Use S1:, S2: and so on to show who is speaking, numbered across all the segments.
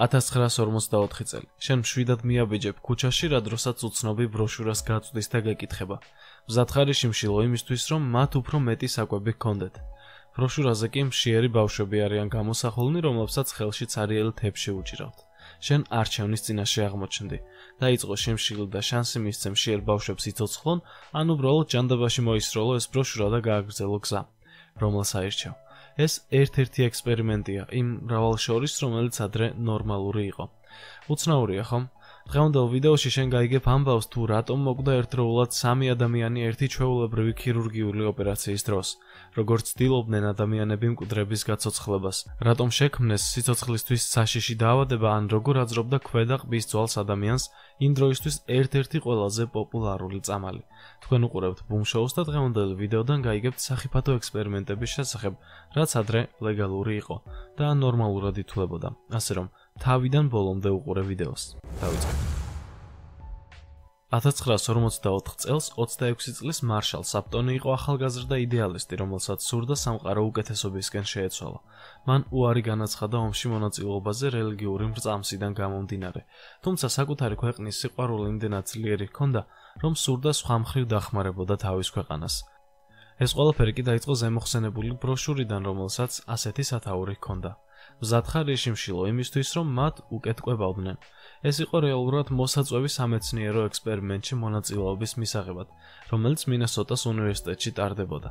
S1: 1944 წელი. შენ მშვიდად მიაბიჯებ ქუჩაში, რა დროსაც უცნობი ბროშურას გაწვდის და გეკითხება. მზად ხარ შიმშილო იმისთვის, რომ მათ უფრო მეტი საკვები გქონდეთ. ბროშურაზე კი მშიერი ბავშვები არიან გამოსახულნი, რომლებსაც ხელში ცარიელი თეფში უჭირავთ. შენ არჩევნის წინაშე აღმოჩნდი. დაიწყო შიმშილი და შანსი მისცე მშიერ ბავშვებს იცოცხლონ, ან უბრალოდ ჯანდაბაში მოისროლო ეს ბროშურა და გააგრძელო გზა, რომელს აირჩევ. ეს ერთ-ერთი ექსპერიმენტია იმ მრავალ შორის, რომელიც ადრე ნორმალური იყო. უცნაურია, ხომ? დღევანდელ ვიდეოში შენ გაიგებ ამბავს თუ რატომ მოკვდა ერთდროულად 3 ადამიანი ერთი ჩვეულებრივი ქირურგიული ოპერაციის დროს, როგორც ცდილობდნენ ადამიანები მკვდრების გაცოცხლებას, რატომ შექმნეს სიცოცხლისთვის საშიში დაავადება ან როგორ აძრობდა ქვედა ყბის ძვალს ადამიანს იმ დროისთვის ერთ-ერთი ყველაზე პოპულარული წამალი. თქვენ უყურებთ Boom Shows და დღევანდელი ვიდეოდან გაიგებთ სახიფათო ექსპერიმენტების შესახებ, რაც ადრე ლეგალური იყო და ნორმალურად ითვლებოდა, ასე რომ თავიდან ბოლომდე უყურე ვიდეოს. დავიწყოთ. 1944 წელს 26 წლის მარშალ საპტონი იყო ახალგაზრდა იდეალისტი, რომელსაც სურდა სამყარო უკეთესობისკენ შეეცვალა. მან უარი განაცხადა ომში მონაწილეობაზე რელიგიური მრწამსიდან გამომდინარე, თუმცა საკუთარი ქვეყნის სიყვარული იმდენად ძლიერი ჰქონდა, რომ სურდა სხვა მხრივ დახმარებოდა თავის ქვეყანას. ეს ყველაფერი კი დაიწყო ზემოხსენებული ბროშურიდან, რომელსაც ასეთი სათაური ჰქონდა. მზად ხარ შიმშილო იმისთვის, რომ მათ უკეთ კვებავდნენ. ეს იყო რეალურად მოსაწვევი სამეცნიერო ექსპერიმენტში მონაწილეობის მისაღებად, რომელიც მინესოტას უნივერსიტეტში ტარდებოდა.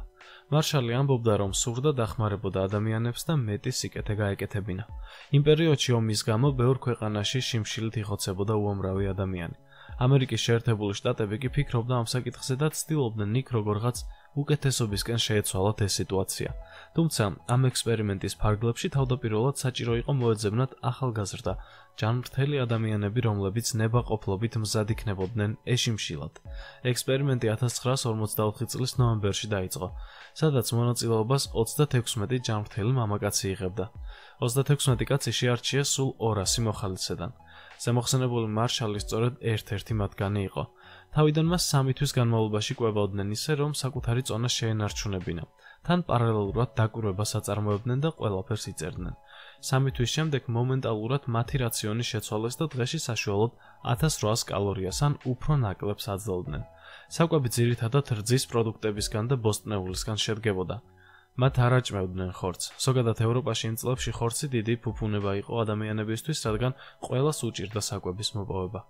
S1: მარშალი ამბობდა, რომ სურდა დახმარებოდა ადამიანებს და მეტი სიკეთე გაეკეთებინა. იმ პერიოდში ომის გამო ბევრ ქვეყანაში შიმშილით იხოცებოდა უამრავი ადამიანი. ამერიკის შეერთებული შტატები კი ფიქრობდა ამ საკითხზე და ცდილობდნენ იქ როგორღაც უკეთესობისკენ შეეცვალათ ეს სიტუაცია. თუმცა ამ ექსპერიმენტის ფარგლებში თავდაპირველად საჭირო იყო მოეძებნათ ახალგაზრდა, ჯანმრთელი ადამიანები, რომლებიც ნებაყოფლობით მზად იქნებოდნენ ეშიმშილად. ექსპერიმენტი 1944 წლის ნოემბერში დაიწყო, სადაც მონაწილეობას 36 ჯანმრთელი მამაკაცი იღებდა. 36 კაცი შეარჩიეს სულ 200 მოხალისედან. ზემოხსენებული მარშალი სწორედ ერთ-ერთი მათგანი იყო. თავიდან მას 3 თვის განმავლობაში კვებავდნენ ისე, რომ საკუთარი წონა შეენარჩუნებინა. თან პარალელურად დაკვირვებას აწარმოებდნენ და ყველაფერს იწერდნენ. 3 თვის შემდეგ მომენტალურად მათი რაციონი შეცვალეს და დღეში საშუალოდ 1800 კალორიას ან უფრო ნაკლებს აძლევდნენ. საკვები ძირითადად რძის პროდუქტებისგან და ბოსტნეულისგან შედგებოდა. მათ არ აჭმევდნენ ხორცს. ზოგადად ევროპაში იმ წლებში ხორცი დიდი ფუფუნება იყო ადამიანებისთვის, რადგან ყველას უჭირდა საკვების მოპოვება.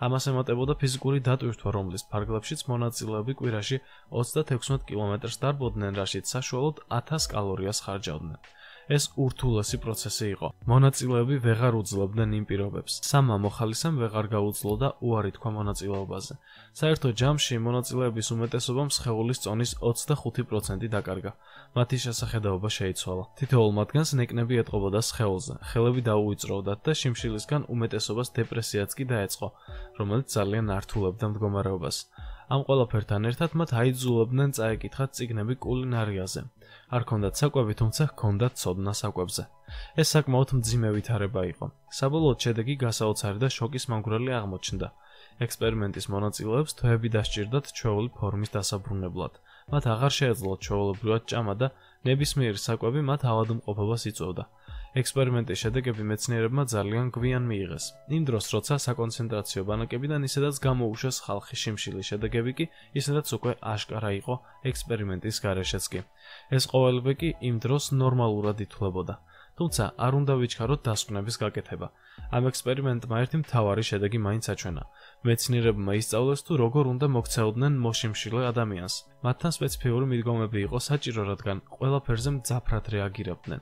S1: ამას ემატებოდა ფიზიკური დატვირთვა, რომლის ფარგლებშიც მონაწილეები კვირაში 36 კილომეტრს დარბოდნენ, რაშიც საშუალოდ 1000 კალორიას ხარჯავდნენ. ეს ურთულესი პროცესი იყო. მონაწილეები ვეღარ უძლებდნენ იმ პირობებს. სამმა მოხალისემ ვეღარ გაუძლოდა უარი თქვა მონაწილეობაზე. საერთო ჯამში მონაწილეების უმეტესობამ სხეულის წონის 25% დაკარგა. მათი შესახედაობა შეიცვალა. თითოეულ მათგანს ნეკნები ეტყობოდა სხეულზე. ხელები დაუვიწროვდათ და შიმშილისგან უმეტესობას დეპრესიაც კი დაეწყო, რომელიც ძალიან ართულებდა მდგომარეობას. ამ ყველაფერთან ერთად მათ აიძულებდნენ წაეკითხათ წიგნები კულინარიაზე. არ ჰქონდათ საკვები, თუმცა ჰქონდათ ცოდნა საკვებზე. ეს საკმაოდ მძიმე ვითარება იყო. საბოლოოდ შედეგი გასაოცარი და შოკის მომგვრელი აღმოჩნდა. ექსპერიმენტის მონაწილეებს თვეები დასჭირდათ ჩვეული ფორმის დასაბრუნებლად. მათ აღარ შეეძლოთ ჩვეულებრივად ჭამა და ნებისმიერი საკვები მათ ავადმყოფობას იწვევდა. ექსპერიმენტის შედეგები მეცნიერებმა ძალიან გვიან მიიღეს. იმ დროს, როცა საკონცენტრაციო ბანაკებიდან ისედაც გამოუშვეს ხალხის შიმშილის შედეგები კი, ისედაც უკვე აშკარა იყო ექსპერიმენტის გარეშეც კი. ეს ყოველივე კი იმ დროს ნორმალურად ითვლებოდა. თუმცა არ უნდა ვიჩქაროთ დასკვნების გაკეთება. ამ ექსპერიმენტმა ერთი მთავარი შედეგი მაინც აჩვენა. მეცნიერებმა ისწავლეს თუ როგორ უნდა მოქცეოდნენ მოშიმშილე ადამიანს. მათთან სპეციფიური მიდგომები იყო საჭირო, რადგან ყველაფერზე მძაფრად რეაგირებდნენ.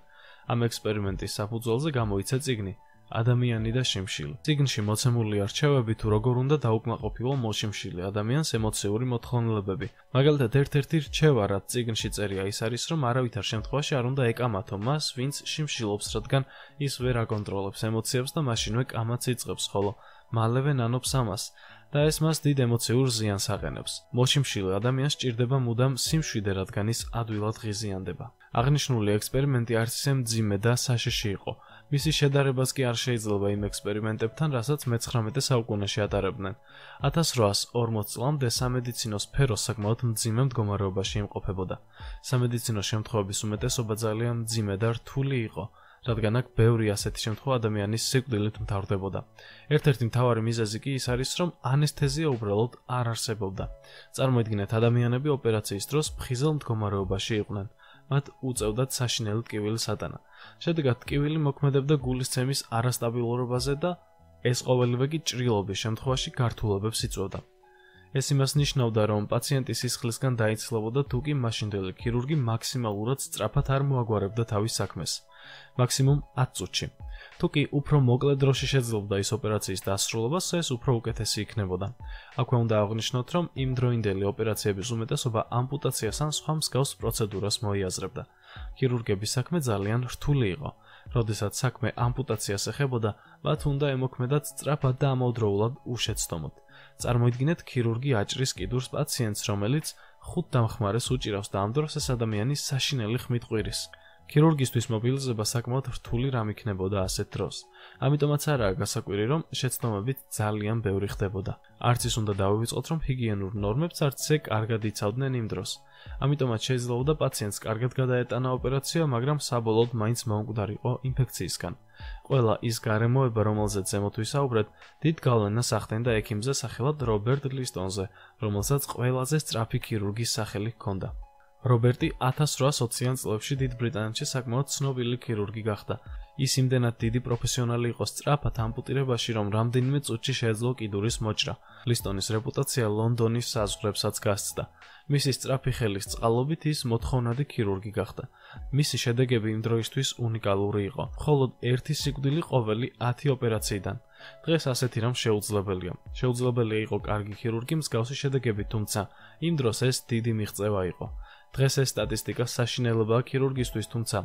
S1: ამ ექსპერიმენტის საფუძველზე გამოიცა წიგნი ადამიანი და შიმშილი. წიგნში მოცემული არჩევები თუ როგორ უნდა დაუკმაყოფილო მოშიმშილე ადამიანს ემოციური მოთხოვნილებები. მაგალითად, ერთ-ერთი რჩევა, რაც წიგნში წერია, ის არის, რომ არავითარ შემთხვევაში არ უნდა ეკამათო მას, ვინც შიმშილობს, რადგან ის ვერ აკონტროლებს ემოციებს და მაშინვე კამათს იწყებს, ხოლო მალევე ნანობს ამას და ეს მას დიდ ემოციურ ზიანს აყენებს. მოშიმშილე ადამიანს სჭირდება მუდამ სიმშვიდე, რადგან ის ადვილად ღიზიანდება. აღნიშნული ექსპერიმენტი არც ისე მძიმე და საშიში იყო. მისი შედარებას კი არ შეიძლება იმ ექსპერიმენტებთან, რასაც მე-19 საუკუნეში ატარებდნენ. 1840 წლამდე სამედიცინო სფერო საკმაოდ მძიმე მდგომარეობაში იმყოფებოდა. სამედიცინო შემთხვევების უმეტესობა ძალიან მძიმე და რთული იყო. რადგან აქ ბევრი ასეთი შემთხვევა ადამიანის სიკვდილით მთავრდებოდა. ერთ-ერთი მთავარი მიზეზი კი ის არის, რომ ანესთეზია უბრალოდ არ არსებობდა. წარმოიდგინეთ, ადამიანები ოპერაციის დროს ფხიზელ მდგომარეობაში იყვნენ. მათ უწევდათ საშინელი ტკივილის ატანა. შედეგად ტკივილი მოქმედებდა გულისცემის არასტაბილურობაზე და ეს ყოველივე კი ჭრილობის შემთხვევაში გართულებებს იწვევდა. ეს იმას ნიშნავდა, რომ პაციენტი სისხლისგან დაიცვლებოდა, თუ კი მაშინდელი ქირურგი მაქსიმალურად სწრაფად არ მოაგვარებდა თავის საქმეს. მაქსიმუმ 10 წუთში. თუ კი უფრო მოკლე დროში შეძლებდა ის ოპერაციის დასრულებას, ეს უფრო უკეთესი იქნებოდა. აქვე უნდა აღვნიშნოთ, რომ იმდროინდელი ოპერაციების უმეტესობა ამპუტაციას ან სხვა მსგავს პროცედურას მოიაზრებდა. ქირურგების საქმე ძალიან რთული იყო. როდესაც საქმე ამპუტაციას ეხებოდა, მათ უნდა ემოქმედათ სწრაფად და ამავდროულად უშეცდომოდ. წარმოიდგინეთ, ქირურგი აჭრის კიდურს პაციენტს, რომელიც 5 დამხმარეს უჭირავს და ამ დროს ეს ადამიანი საშინელი ხმით ყვირის. ქირურგისთვის მობილიზება საკმაოდ რთული რამ იქნებოდა ასეთ დროს. ამიტომაც არაა გასაკვირი, რომ შეცდომებით ძალიან ბევრი ხდებოდა. არც ის უნდა დავივიწყოთ, რომ ჰიგიენურ ნორმებს არც ისე კარგად იცავდნენ იმ დროს. ამიტომაც შეიძლებოდა პაციენტს კარგად გადაეტანა ოპერაცია, მაგრამ საბოლოოდ მაინც მომკვდარიყო ინფექციისგან. ყველა ის გარემოება, რომელზეც ზემოთ ვისაუბრეთ, დიდ გავლენას ახდენდა ექიმზე სახელად რობერტ ლისტონზე, რომელსაც ყველაზე სწრაფი ქირურგის სახელი ჰქონდა. რობერტი 1820-იან წლებში დიდ ბრიტანეთში საკმაოდ ცნობილი ქირურგი გახდა. ის იმდენად დიდი პროფესიონალი იყო სწრაფად ამპუტირებაში, რომ რამდენიმე წუთში შეეძლო კიდურის მოჭრა. ლისტონის რეპუტაცია ლონდონის საზღვრებსაც გასცდა. მისი სწრაფი ხელის წყალობით ის მოთხოვნადი ქირურგი გახდა. მისი შედეგები იმ დროისთვის უნიკალური იყო. მხოლოდ ერთი სიკვდილი ყოველი 10 ოპერაციიდან. დღეს ასეთი რამ შეუძლებელია. შეუძლებელია იყო კარგი ქირურგი მსგავსი შედეგებით, თუმცა იმ დროს ეს დიდი მიღწევა იყო. დღეს ეს სტატისტიკა საშინელებაა ქირურგისთვის, თუმცა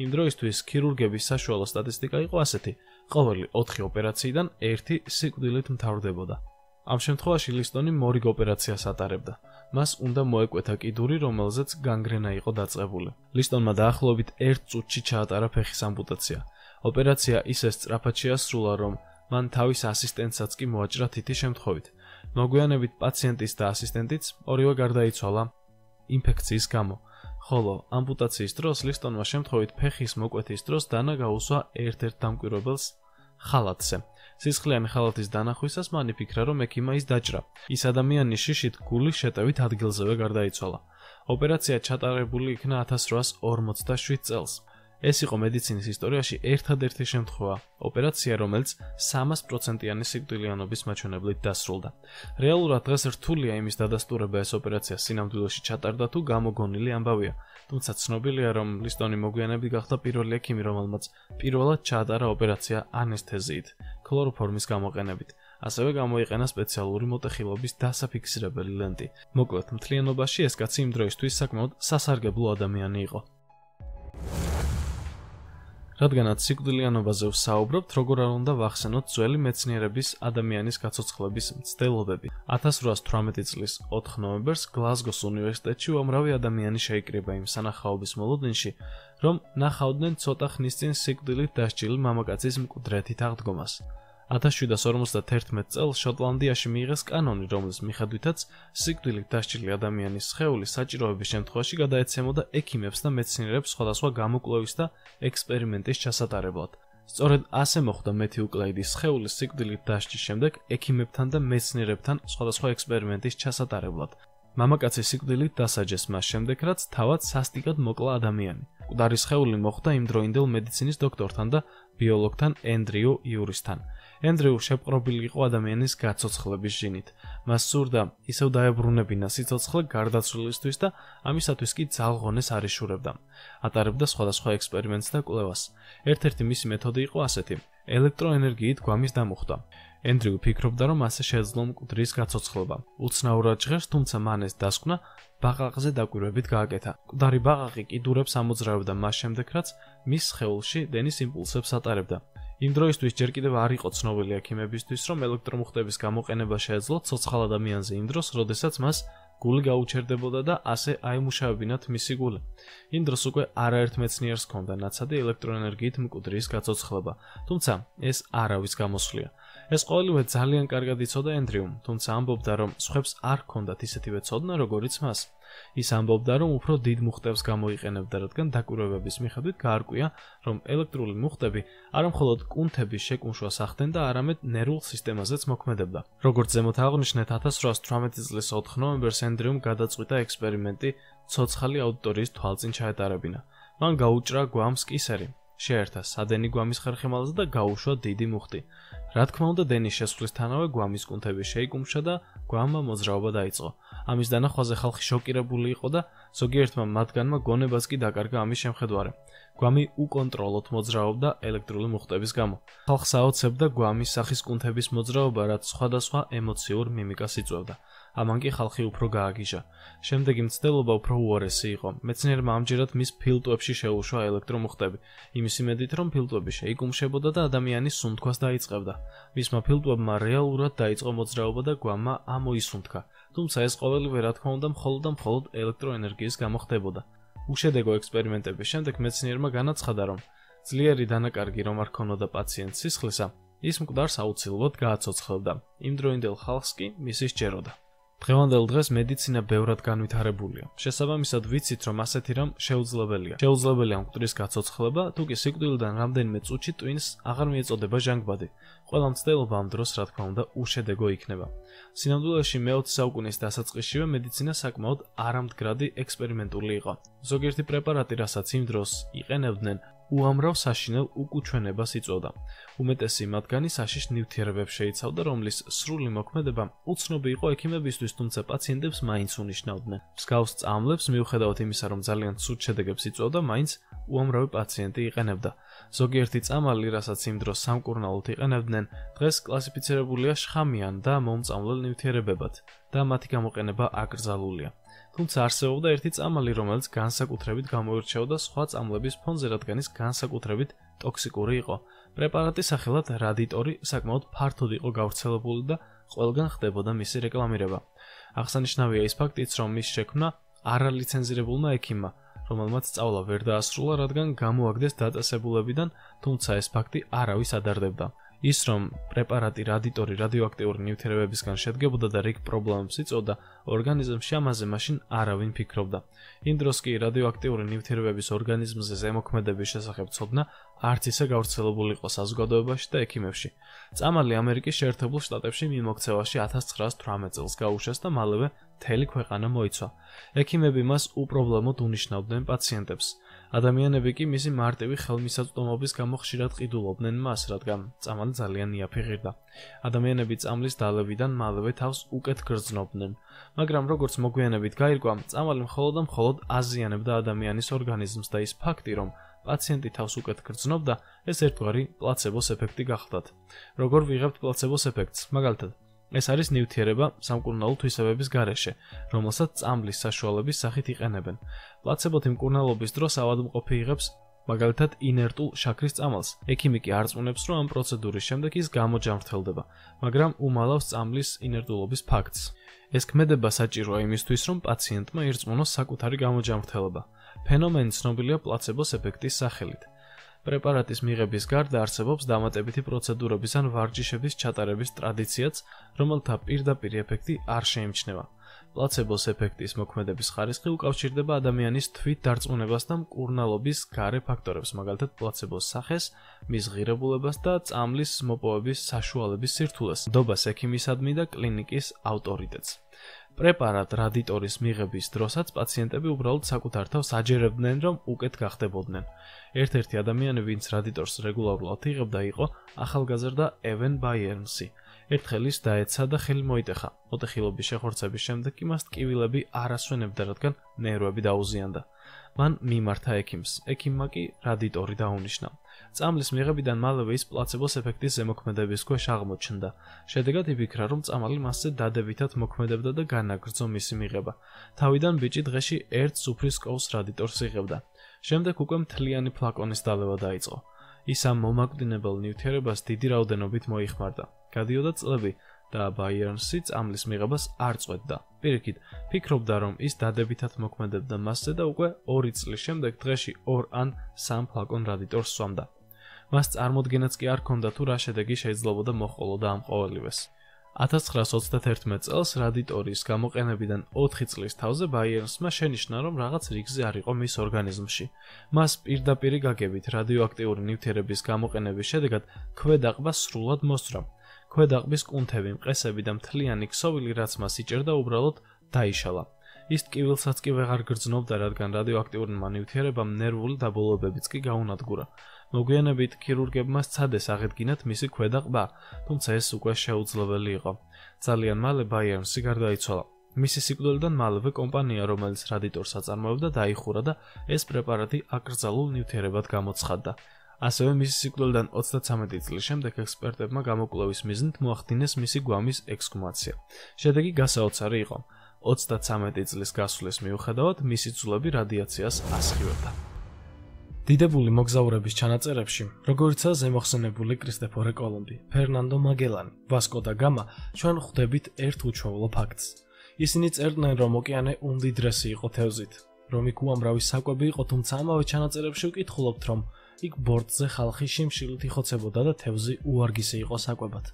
S1: იმ დროისთვის ქირურგების საშუალო სტატისტიკა იყო ასეთი: ყოველი 4 ოპერაციიდან 1 სიკვდილით მთავრდებოდა. ამ შემთხვევაში ლისტონი მორიგ ოპერაციას ატარებდა. მას უნდა მოეკვეთა კიდური, რომელზეც განგრენა იყო დაწყებული. ლისტონმა დაახლოებით 1 წუთში ჩაატარა ფეხის ამპუტაცია. ოპერაცია ისე სწრაფად შეასრულა, რომ მან თავის ასისტენტსაც კი მოაჭრა თითი შემთხვევით. მოგვიანებით პაციენტის და ასისტენტიც ორივე გარდაიცვალა ინფექციის გამო. ხოლო ამპუტაციის დროს ლისტონმა შემთხვევით ფეხის მოკვეთის დროს დანა გაუსვა ერთ-ერთ დამკვირვებელს ხალათზე. სისხლიანი ხალათის დანახვისას მან იფიქრა, რომ ექიმმა ის დაჭრა. ის ადამიანი შიშით გულის შეტევით ადგილზევე გარდაიცვალა. ოპერაცია ჩატარებული იქნა 1847 წელს. ეს იყო მედიცინის ისტორიაში ერთადერთი შემთხვევა ოპერაცია, რომელიც 300%-იანი სიკვდილიანობის მაჩვენებლით დასრულდა. რეალურად დღეს რთულია იმის დადასტურება ეს ოპერაცია სინამდვილეში ჩატარდა თუ გამოგონილი ამბავია. თუმცა ცნობილია, რომ ლისტონი მოგვიანებით გახდა პირველი ექიმი, რომელმაც პირველად ჩაატარა ოპერაცია ანესთეზიით, ქლოროფორმის გამოყენებით. ასევე გამოიყენა სპეციალური მოტეხილობის დასაფიქსირებელი ლენტი. მოკლედ, მთლიანობაში ეს კაცი იმ დროისთვის საკმაოდ სასარგებლო ადამიანი იყო. რადგანაც სიკვდილიანობაზე ვსაუბრობთ, როგორ არ უნდა ვახსენოთ ძველი მეცნიერების ადამიანის გაცოცხლების მცდელობები. 1818 წლის 4 ნოემბერს გლაზგოს უნივერსიტეტში უამრავი ადამიანი შეიკრიბა იმ სანახაობის მოლოდინში, რომ ნახავდნენ ცოტა ხნის წინ სიკვდილით დასჯილი მამაკაცის მკვდრეთით აღდგომას. 1751 წელს შოტლანდიაში მიიღეს კანონი, რომლის მიხედვითაც სიკვდილით დასჯილი ადამიანის სხეული საჭიროების შემთხვევაში გადაეცემოდა ექიმებს და მეცნიერებს სხვადასხვა გამოკვლევის და ექსპერიმენტის ჩასატარებლად. სწორედ ასე მოხდა მეთი უკლეიდის სხეულის სიკვდილით დასჯის შემდეგ ექიმებთან და მეცნიერებთან სხვადასხვა ექსპერიმენტის ჩასატარებლად. მამაკაცის სიკვდილით დასაჯეს მას შემდეგ, რაც თავად სასტიკად მოკლა ადამიანი. მკვდარი სხეული მოხვდა იმდროინდელ მედიცინის დოქტორთან და ბიოლოგთან ენდრიუ იურისთან. ენდრიუ შეპყრობილი იყო ადამიანის გაცოცხლების ჟინით. მას სურდა ისევ დაებრუნებინა სიცოცხლე გარდაცვლილისთვის და ამისათვის კი ძალღონეს არ იშურებდა. ატარებდა სხვადასხვა ექსპერიმენტს და კვლევას. ერთ-ერთი მისი მეთოდი იყო ასეთი: ელექტროენერგიით გვამის დამუხტვა. ენდრიუ ფიქრობდა, რომ ასე შეეძლო მკვდრის გაცოცხლება. უცნაურად ჟღერს, თუმცა მან ეს დასკვნა ბაყაყზე დაკვირვებით გააკეთა. მკვდარი ბაყაყი კიდურებს ამოძრავებდა მას შემდეგ, რაც მის სხეულში დენის იმპულსებს ატარებდა. იმ დროისთვის ჯერ კიდევ არ იყო ცნობილი ექიმებისთვის, რომ ელექტრომუხტების გამოყენება შეეძლო ცოცხალ ადამიანზე იმ დროს, როდესაც მას გული გაუჩერდებოდა და ასე აემუშავებინათ მისი გული. იმ დროს უკვე არაერთ მეცნიერს ჰქონდა ნაცადი ელექტროენერგიით მკვდრის გაცოცხლება, თუმცა ეს არავის გამოსვლია. ეს ყოველივე ძალიან კარგად იცოდა ენდრიუმ, თუმცა ამბობდა, რომ სხვებს არ ჰქონდათ ისეთივე ცოდნა, როგორიც მას. ის ამბობდა, რომ უფრო დიდ მუხტებს გამოიყენებდა, რადგან დაკვირვებების მიხედვით გაარკვია, რომ ელექტრული მუხტები არა მხოლოდ კუნთების შეკუმშვას ახდენ და არამედ ნერვულ სისტემაზეც მოქმედებდა. Როგორც ზემოთ აღნიშნეთ, 1818 წლის 4 ნოემბერს ენდრიუმ გადაწყვიტა ექსპერიმენტი ცოცხალი აუდიტორიის თვალწინ ჩაეტარებინა. მან გაუჭრა გვამს კისერი, შეერთა სადენი გვამის ხერხემალზე და გაუშვა დიდი მუხტი. რა თქმა უნდა, დენის შესვლისთანავე გვამის კუნთები შეიკუმშა და გვამმა მოძრაობა დაიწყო. ამის დანახვაზე ხალხი შოკირებული იყო და ზოგიერთმა მათგანმა გონებას კი დაკარგა ამის შემხედვარე. გვამი უკონტროლოდ მოძრაობდა ელექტრული მუხტების გამო. ხალხს აოცებდა გვამის სახის კუნთების მოძრაობა, რაც სხვადასხვა ემოციურ მიმიკას იწვევდა. ამან კი ხალხი უფრო გააგიჟა. შემდეგი მცდელობა უფრო უარესი იყო. მეცნიერმა ამჯერად მის ფილტვებში შეუშვა ელექტრომუხტები, იმის იმედით, რომ ფილტვები შეიკუმშებოდა და ადამიანის სუნთქვას დაიწყებდა. მისმა ფილტვებმა რეალურად დაიწყო მოძრაობა და გვამმა ამოისუნთქა. თუმცა ეს ყოველივე რა თქმა უნდა მხოლოდ ელექტროენერგიის გამო ხდებოდა. უშედეგო ექსპერიმენტების შემდეგ მეცნიერმა განაცხადა, რომ ძლიერი დანაკარგი რომ არ ქონოდა პაციენტს სისხლისა, ის მკვდარს აუცილებლად გააცოცხლებდა. იმდროინდელ ხალხს კი მისი სჯეროდა. დღევანდელ დღეს მედიცინა ბევრად განვითარებულია. შესაბამისად ვიცით, რომ ასეთი რამ შეუძლებელია. შეუძლებელია მკვდრის გაცოცხლება, თუკი სიკვდილიდან რამდენიმე წუთში ტვინს აღარ მიეწოდება ჟანგბადი. ყველა მცდელობა ამ დროს, რა თქმა უნდა, უშედეგო იქნება. სინამდვილეში მე-20 საუკუნის დასაწყისშივე მედიცინა საკმაოდ არამდგრადი ექსპერიმენტული იყო. ზოგიერთი პრეპარატი, რასაც იმ დროს იყენებდნენ, უამრავ საშინელ უკუჩვენებას იწვევდა. უმეტესი მათგანი საშიშ ნივთიერებებს შეიცავდა, რომლის სრული მოქმედება უცნობი იყო ექიმებისთვის, თუმცა პაციენტებს მაინც უნიშნავდნენ. მსგავს წამლებს, მიუხედავად იმისა, რომ ძალიან ცუდ შედეგებს იწვევდა, მაინც უამრავი პაციენტი იყენებდა. ზოგიერთი წამალი, რასაც იმ დროს სამკურნალოდ იყენებდნენ, დღეს კლასიფიცირებულია შხამიან და მომწამლელ ნივთიერებებად და მათი გამოყენება აკრძალულია. თუმცა არსებობდა ერთი წამალი, რომელიც განსაკუთრებით გამოირჩეოდა სხვა წამლების ფონზე, რადგან ის განსაკუთრებით ტოქსიკური იყო. პრეპარატი სახელად რადიტორი საკმაოდ ფართოდ იყო გავრცელებული და ყველგან ხდებოდა მისი რეკლამირება. აღსანიშნავია ის ფაქტიც, რომ მის შექმნა არალიცენზირებულმა ექიმმა, რომელმაც სწავლა ვერ დაასრულა, რადგან გამოაგდეს დაწესებულებიდან, თუმცა ეს ფაქტი არავის ადარდებდა. ის, რომ პრეპარატი რადიტორი რადიოაქტიური ნივთიერებებისგან შედგებოდა და რიგ პრობლემებს იწვევდა ორგანიზმში, ამაზე მაშინ არავინ ფიქრობდა. იმ დროს კი რადიოაქტიური ნივთიერებების ორგანიზმზე ზემოქმედების შესახებ ცოდნა არც ისე გავრცელებული იყო საზოგადოებაში და ექიმებში. წამალი ამერიკის შეერთებულ შტატებში მიმოქცევაში 1918 წელს გაუშვეს და მალევე მთელი ქვეყანა მოიცვა. ექიმები მას უპრობლემოდ უნიშნავდნენ პაციენტებს. ადამიანები კი მისი მარტივი ხელმისაწვდომობის გამო ხშირად ყიდულობდნენ მას, რადგან წამალი ძალიან იაფი ღირდა. ადამიანები წამლის დალევიდან მალევე თავს უკეთ გრძნობდნენ. მაგრამ როგორც მოგვიანებით გაირკვა, წამალი მხოლოდ აზიანებდა ადამიანის ორგანიზმს და ის ფაქტი, რომ პაციენტი თავს უკეთ გრძნობდა, ეს ერთგვარი პლაცებოს ეფექტი გახლდათ. როგორ ვიღებთ პლაცებოს ეფექტს? მაგალითად, ეს არის ნივთიერება სამკურნალო თვისებების გარეშე, რომელსაც წამლის საშუალების სახით იყენებენ. პლაცებოთი მკურნალობის დროს ავადმყოფი იღებს მაგალითად ინერტულ შაქრის წამალს. ექიმი კი არწმუნებს, რომ ამ პროცედურის შემდეგ ის გამოჯამრთელდება, მაგრამ უმალავს წამლის ინერტულობის ფაქტს. ეს ქმედება საჭიროა იმისთვის, რომ პაციენტმა ირწმუნოს საკუთარი გამოჯამრთელება. ფენომენი ცნობილია პლაცებოს ეფექტის სახელით. პრეპარატის მიღების გარდა არსებობს დამატებითი პროცედურების ან ვარჯიშების ჩატარების ტრადიციაც, რომელთა პირდაპირ ეფექტი არ შეიმჩნევა. პლაცებოს ეფექტის მოქმედების ხარისხი უკავშირდება ადამიანის თვით დარწმუნებას და მკურნალობის გარე ფაქტორებს, მაგალითად პლაცებოს სახეს, მის ღირებულებას და წამლის მოპოვების საშუალების სირთულეს, ნდობას ექიმისადმი და კლინიკის ავტორიტეტს. პრეპარატ რადიტორის მიღების დროსაც პაციენტები უბრალოდ საკუთარ თავს აჯერებდნენ, რომ უკეთ გახდებოდნენ. ერთ-ერთი ადამიანი, ვინც რადიტორს რეგულარულად იღებდა, იყო ახალგაზრდა ევენ ბაიერნსი. ერთხელ ის დაეცა და ხელი მოიტეხა. მოტეხილობის შეხორცების შემდეგ კი მას ტკივილები არ ასვენებდა, რადგან ნერვები დაუზიანდა. მან მიმართა ექიმს. ექიმმა კი რადიტორი დაუნიშნა. წამლის მიღებიდან მალევე ის პლაცებოს ეფექტის ზემოქმედების ქვეშ აღმოჩნდა. შედეგად იფიქრა, რომ წამალი მასზე დადებითად მოქმედებდა და განაგრძო მისი მიღება. თავიდან ბიჭი დღეში ერთ სუფრის კოვს რადიტორს იღებდა. შემდეგ უკვე მთლიანი ფლაკონის დალევა დაიწყო. ის ამ მომაკვდინებელ ნივთიერებას დიდი რაოდენობით მოიხმარდა. გადიოდა წლები და ბაიერნსი წამლის მიღებას არ წვეთდა. პირიქით, ფიქრობდა, რომ ის დადებითად მოქმედებდა მასზე და უკვე 2 წლის შემდეგ დღეში 2 ან 3 ფლაკონ რადიტორს სვამდა. მას წარმოდგენაც კი არ ჰქონდა თუ რა შედეგი შეიძლებოდა მოჰყოლოდა ამ ყოველივეს. 1931 წელს რადიტორიის გამოყენებიდან 4 წლის თავზე ბაიერნსმა შენიშნა, რომ რაღაც რიგზე არ იყო მის ორგანიზმში. მას პირდაპირი გაგებით რადიოაქტიური ნივთიერების გამოყენების შედეგად ქვედაყბა სრულად მოსწრა. ქვედაყბის კუნთები, მყესები და მთლიანი ქსოვილი, რაც მას იჭერდა, უბრალოდ დაიშალა. ის ტკივილსაც კი ვეღარ გრძნობდა, რადგან რადიოაქტიურმა ნივთიერებამ ნერვული დაბოლოებებიც კი გაუნადგურა. მოგვიანებით ქირურგებმა სცადეს აღედგინათ მისი ქვედაყბა, თუმცა ეს უკვე შეუძლებელი იყო. ძალიან მალე ბაიერნსი გარდაიცვალა. მისი სიკვდილიდან მალევე კომპანია, რომელიც რადიტორს აწარმოებდა, დაიხურა და ეს პრეპარატი აკრძალულ ნივთიერებად გამოცხადდა. ასევე მისი სიკვდილიდან 33 წლის შემდეგ ექსპერტებმა გამოკვლევის მიზნით მოახდინეს მისი გვამის ექსჰუმაცია. შედეგი გასაოცარი იყო. 33 წლის გასვლის მიუხედავად, მისი ძვლები რადიაციას ასხივებდა. დიდებული მოგზაურების ჩანაწერებში, როგორიცაა ზემოხსენებული კრისტოფორე კოლუმბი, ფერნანდო მაგელანი, ვასკო და გამა, ჩვენ ხვდებით ერთ უჩვეულო ფაქტს. ისინი წერდნენ, რომ ოკეანე უმდიდრესი იყო თევზით, რომ იქ უამრავი საკვები იყო, თუმცა ამავე ჩანაწერებში ვკითხულობთ, რომ იქ ბორტზე ხალხი შიმშილით იხოცებოდა და თევზი უარგისი იყო საკვებად.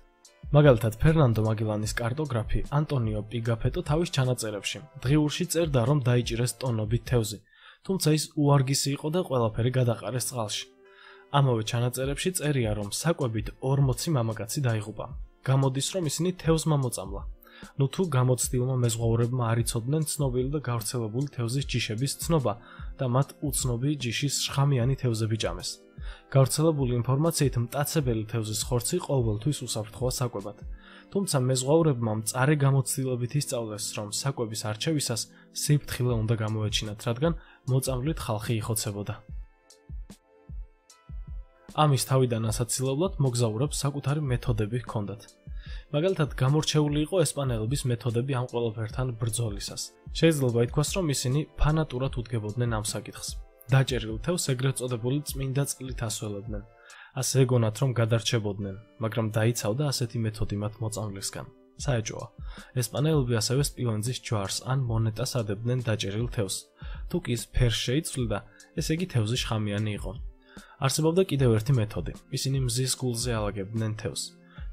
S1: მაგალითად, ფერნანდო მაგელანის კარტოგრაფი ანტონიო პიგაფეტო თავის ჩანაწერებში დღიურში წერდა, რომ დაიჭირეს ტონობით თევზი, თუმცა ის უარგისი იყო და ყველაფერი გადაყარეს წყალში. ამავე ჩანაწერებში წერია, რომ საკვებით 40 მამაკაცი დაიღუპა. გამოდის, რომ ისინი თევზმა მოწამლა. ნუ თუ გამოცდილმა მეზღვაურებმა არ იცოდნენ ცნობილი და გავრცელებული თევზის ჯიშების ცნობა და მათ უცნობი ჯიშის შხამიანი თევზები ჭამეს. გავრცელებული ინფორმაციით მტაცებელი თევზის ხორცი ყოველთვის უსაფრთხოა საკვებად. თუმცა მეზღვაურებმა მწარე გამოცდილებით ისწავლეს, რომ საკვების არჩევისას სიფრთხილე უნდა გამოეჩინათ, რადგან მოწამვლით ხალხი იხოცებოდა. ამის თავიდან ასაცილებლად მოგზაურებს საკუთარი მეთოდები ჰქონდათ. მაგალითად, გამორჩეული იყო ესპანელების მეთოდები ამ ყველაფერთან ბრძოლისას. შეიძლება ითქვას, რომ ისინი ფანატურად უდგებოდნენ ამ საკითხს. დაჭერილ თევზს ეგრეთ წოდებული წმინდა წყლით ასველებდნენ. ასე ეგონათ, რომ გადარჩებოდნენ, მაგრამ დაიცავდა ასეთი მეთოდი მათ მოწამვლისგან. საეჭოა. ესპანელები ასევე სპილენძის ჯვარს ან მონეტას ადებდნენ დაჭერილ თევზს. თუ კი ის ფერს შეიცვლიდა, ესე იგი თევზი შხამიანი იყო. არსებობდა კიდევ ერთი მეთოდი. ისინი მზის გულზე ალაგებდნენ თევზს.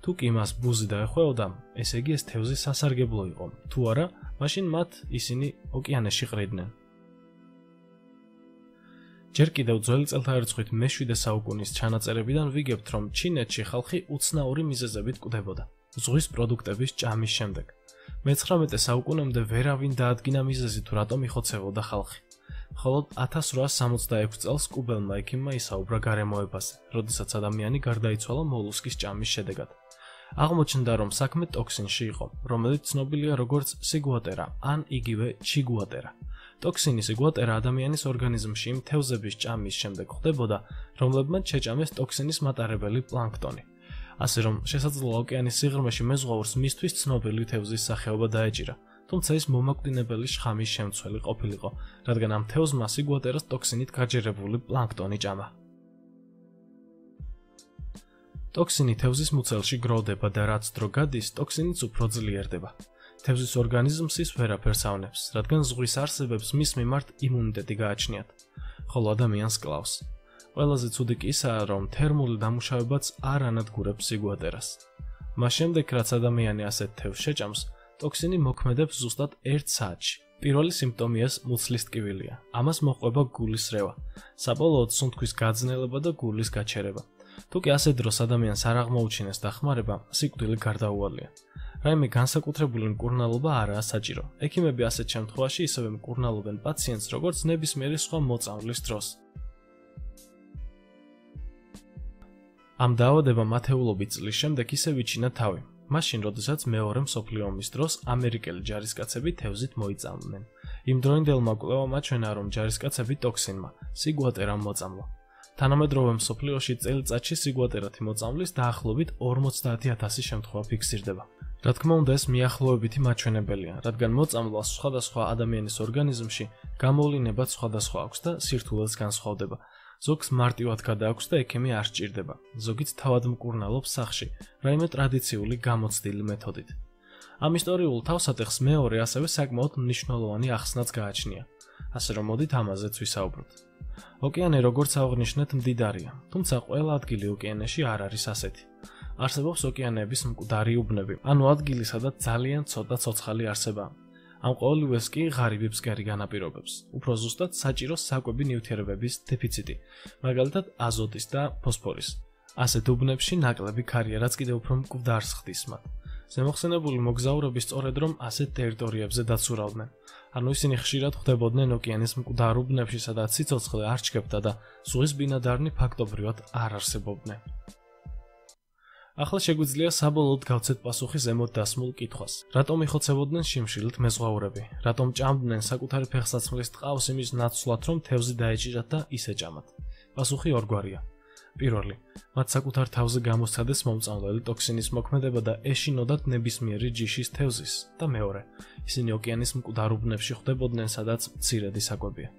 S1: თუ კი მას ბუზი დაეხვეოდა, ესე იგი ეს თევზი სასარგებლო იყო. თუ არა, მაშინ მათ ისინი ოკეანეში ყრიდნენ. ჯერ კიდევ ძველი წელთაღრიცხვით მე-7 საუკუნის ჩანაწერებიდან ვიგებთ, რომ ჩინეთში ხალხი უცნაური მიზეზებით კვდებოდა. ზღვის პროდუქტების ჭამის შემდეგ. მე-19 საუკუნემდე ვერავინ დაადგინა მიზეზი თუ რატომ იხოცებოდა ხალხი. ხოლო 1866 წელს კუბელმა ექიმმა ისაუბრა გარემოებაზე, როდესაც ადამიანი გარდაიცვალა მოლუსკის ჭამის შედეგად. აღმოჩნდა, რომ საქმე ტოქსინში იყო, რომელიც ცნობილია როგორც სიგუატერა ან იგივე ჩიგუატერა. ტოქსინი სიგუატერა ადამიანის ორგანიზმში იმ თევზების ჭამის შემდეგ ხდებოდა, რომლებმაც შეჭამეს ტოქსინის მატარებელი პლანქტონი. ასე რომ, შესაძლოა ოკეანის სიღრმეში მეზღვაურს მისთვის ცნობილი თევზის სახეობა დაეჭირა, თუმცა ის მომაკვდინებელი შხამის შემცველი ყოფილიყო, რადგან ამ თევზმა სიგუატერას ტოქსინით გაჯერებული პლანქტონი ჭამა. ტოქსინი თევზის მუცელში გროვდება და რაც დრო გადის, ტოქსინიც უფრო ძლიერდება. თევზის ორგანიზმს ის ვერაფერს ავნებს, რადგან ზღვის არსებებს მის მიმართ იმუნიტეტი გააჩნიათ, ხოლო ადამიანს კლავს. ყველაზე ცუდი კი ისაა, რომ თერმული დამუშავებაც არ ანადგურებს სიგუატერას. მას შემდეგ, რაც ადამიანი ასეთ თევზს შეჭამს, ტოქსინი მოქმედებს ზუსტად 1 საათში. პირველი სიმპტომია მუცლის ტკივილია. ამას მოჰყვება გულის რევა, საბოლოოდ სუნთქვის გაძნელება და გულის გაჩერება. თუ კი ასეთ დროს ადამიანს არ აღმოუჩინეს დახმარება, სიკვდილი გარდაუვალია. რაიმე განსაკუთრებული მკურნალობა არაა საჭირო. ექიმები ასეთ შემთხვევაში ისევე მკურნალობენ პაციენტს, როგორც ნებისმიერი სხვა მოწამვლის დროს. ამ დაავადებამ ათეულობით წლის შემდეგ ისევ იჩინა თავი. მაშინ, როდესაც მეორე მსოფლიო ომის დროს ამერიკელი ჯარისკაცები თევზით მოიწამდნენ. იმ დროინდელმა კვლევამ აჩვენა, რომ ჯარისკაცები ტოქსინმა, სიგუატერამ მოწამლა. თანამედროვე მსოფლიოში წელიწადში სიგუატერათი მოწამვლის დაახლოებით 50,000 შემთხვევა ფიქსირდება. რა თქმა უნდა, ეს მიახლოებითი მაჩვენებელია, რადგან მოწამვლას სხვადასხვა ადამიანის ორგანიზმში გამოვლინებაც სხვადასხვა აქვს და სირთულეც განსხვავდება. ზოგს მარტივად გადააქვს და ექიმი არ სჭირდება. ზოგიც თავად მკურნალობს სახში, რაიმე ტრადიციული გამოცდილი მეთოდით. ამ ისტორიულ თავსატეხს მეორე ასევე საკმაოდ მნიშვნელოვანი ახსნაც გააჩნია. ასე რომ მოდით ამაზეც ვისაუბროთ. ოკეანე, როგორც აღვნიშნეთ, მდიდარია, თუმცა ყველა ადგილი ოკეანეში არ არის ასეთი. არსებობს ოკეანეების მკვდარი უბნები, ანუ ადგილი, სადაც ძალიან ცოტა ცოცხალი არსებაა. ამ ყოველივეს კი ღარიბი ფსკერი განაპირობებს. უფრო ზუსტად საჭირო საკვები ნივთიერებების დეფიციტი, მაგალითად აზოტის და ფოსფორის. ასეთ უბნებში ნაკლები ქარია, რაც კიდევ უფრო მკვდარს ხდის მათ. ზემოხსენებული მოგზაურები სწორედ რომ ასეთ ტერიტორიებზე დაცურავდნენ. ანუ ისინი ხშირად ხვდებოდნენ ოკეანის მკვდარ უბნებში, სადაც სიცოცხლე არ ჩქეფდა და ზღვის ბინადარნი ფაქტობრივად არ არსებობდნენ. ახლა შეგვიძლია საბოლოოდ გავცეთ პასუხი ზემოთ დასმულ კითხვას. რატომ იხოცებოდნენ შიმშილით მეზღვაურები? რატომ ჭამდნენ საკუთარი ფეხსაცმლის ტყავს იმის ნაცვლად, რომ თევზი დაეჭირათ და ის ეჭამათ? პასუხი ორგვარია. პირველი, მათ საკუთარ თავზე გამოსცადეს მომწამლელი ტოქსინის მოქმედება და ეშინოდათ ნებისმიერი ჯიშის თევზის და მეორე, ისინი ოკეანის მკვდარ უბნებში ხვდებოდნენ, სადაც მცირედი საკვებია.